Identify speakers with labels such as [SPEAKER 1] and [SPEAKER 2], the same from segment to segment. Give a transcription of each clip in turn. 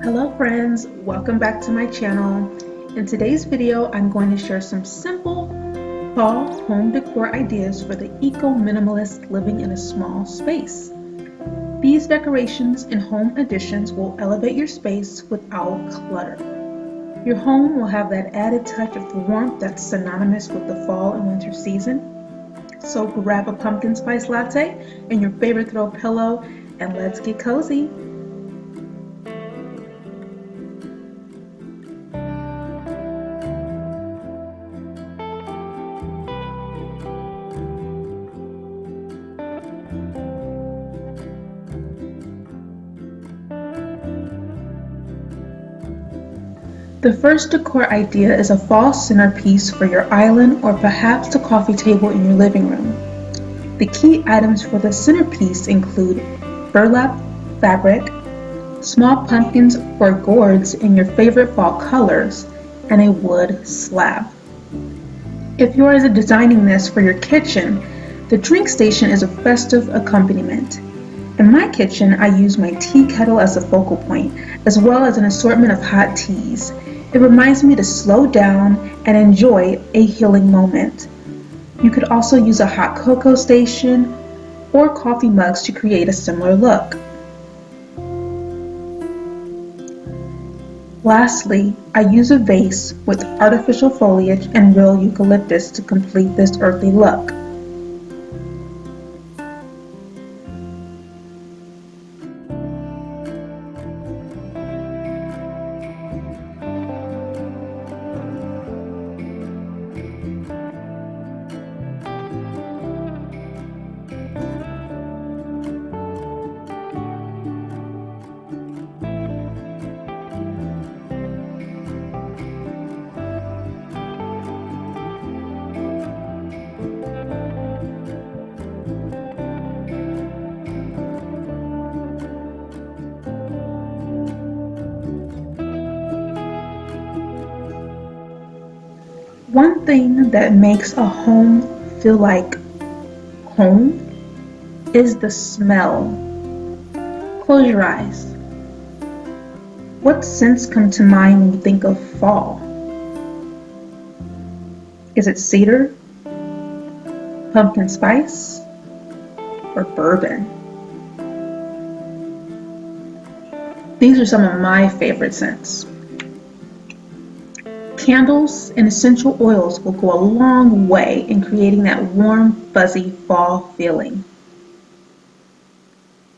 [SPEAKER 1] Hello friends, welcome back to my channel. In today's video, I'm going to share some simple fall home decor ideas for the eco-minimalist living in a small space. These decorations and home additions will elevate your space without clutter. Your home will have that added touch of warmth that's synonymous with the fall and winter season. So grab a pumpkin spice latte and your favorite throw pillow and let's get cozy. The first decor idea is a fall centerpiece for your island or perhaps the coffee table in your living room. The key items for the centerpiece include burlap fabric, small pumpkins or gourds in your favorite fall colors, and a wood slab. If you are designing this for your kitchen, the drink station is a festive accompaniment. In my kitchen, I use my tea kettle as a focal point, as well as an assortment of hot teas. It reminds me to slow down and enjoy a healing moment. You could also use a hot cocoa station or coffee mugs to create a similar look. Lastly, I use a vase with artificial foliage and real eucalyptus to complete this earthy look. One thing that makes a home feel like home is the smell. Close your eyes. What scents come to mind when you think of fall? Is it cedar, pumpkin spice, or bourbon? These are some of my favorite scents. Candles and essential oils will go a long way in creating that warm, fuzzy fall feeling.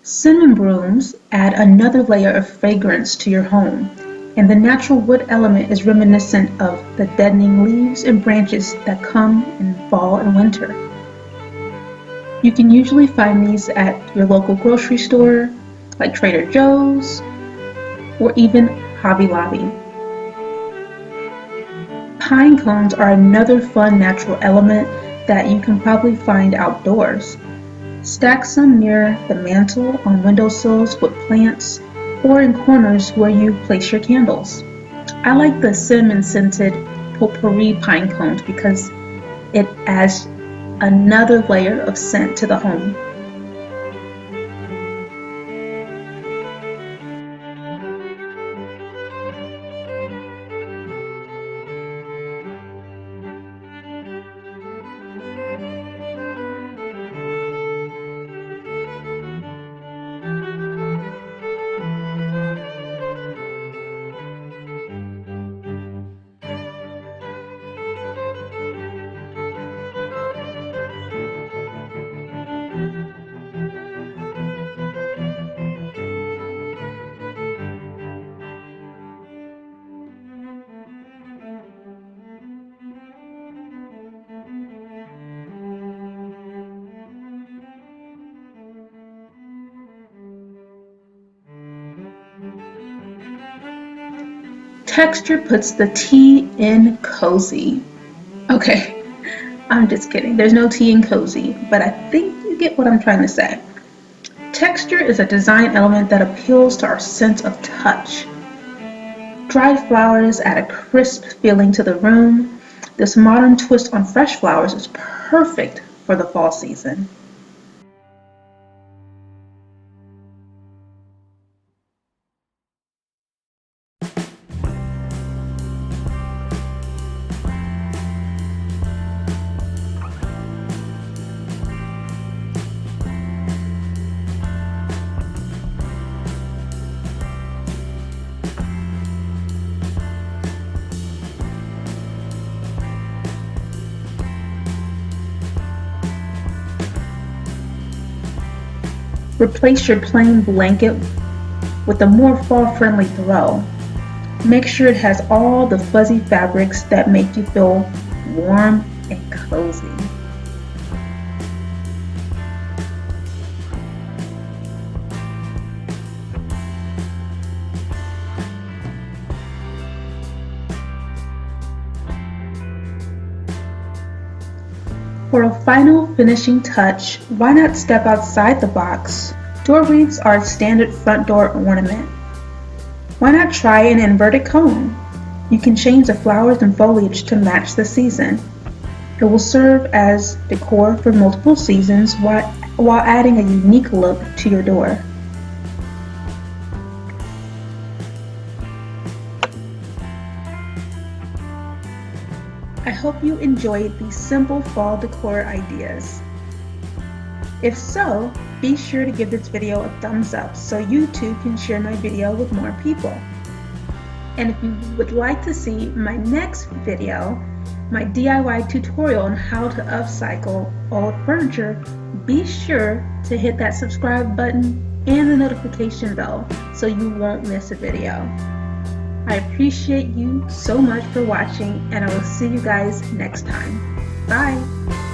[SPEAKER 1] Cinnamon brooms add another layer of fragrance to your home, and the natural wood element is reminiscent of the deadening leaves and branches that come in fall and winter. You can usually find these at your local grocery store, like Trader Joe's, or even Hobby Lobby. Pine cones are another fun natural element that you can probably find outdoors. Stack some near the mantle, on windowsills with plants, or in corners where you place your candles. I like the cinnamon scented potpourri pine cones because it adds another layer of scent to the home. Texture puts the tea in cozy. Okay, I'm just kidding. There's no tea in cozy, but I think you get what I'm trying to say. Texture is a design element that appeals to our sense of touch. Dried flowers add a crisp feeling to the room. This modern twist on fresh flowers is perfect for the fall season. Replace your plain blanket with a more fall-friendly throw. Make sure it has all the fuzzy fabrics that make you feel warm and cozy. For a final finishing touch, why not step outside the box? Door wreaths are a standard front door ornament. Why not try an inverted cone? You can change the flowers and foliage to match the season. It will serve as decor for multiple seasons while adding a unique look to your door. I hope you enjoyed these simple fall decor ideas. If so, be sure to give this video a thumbs up so you too can share my video with more people. And if you would like to see my next video, my DIY tutorial on how to upcycle old furniture, be sure to hit that subscribe button and the notification bell so you won't miss a video. I appreciate you so much for watching, and I will see you guys next time. Bye!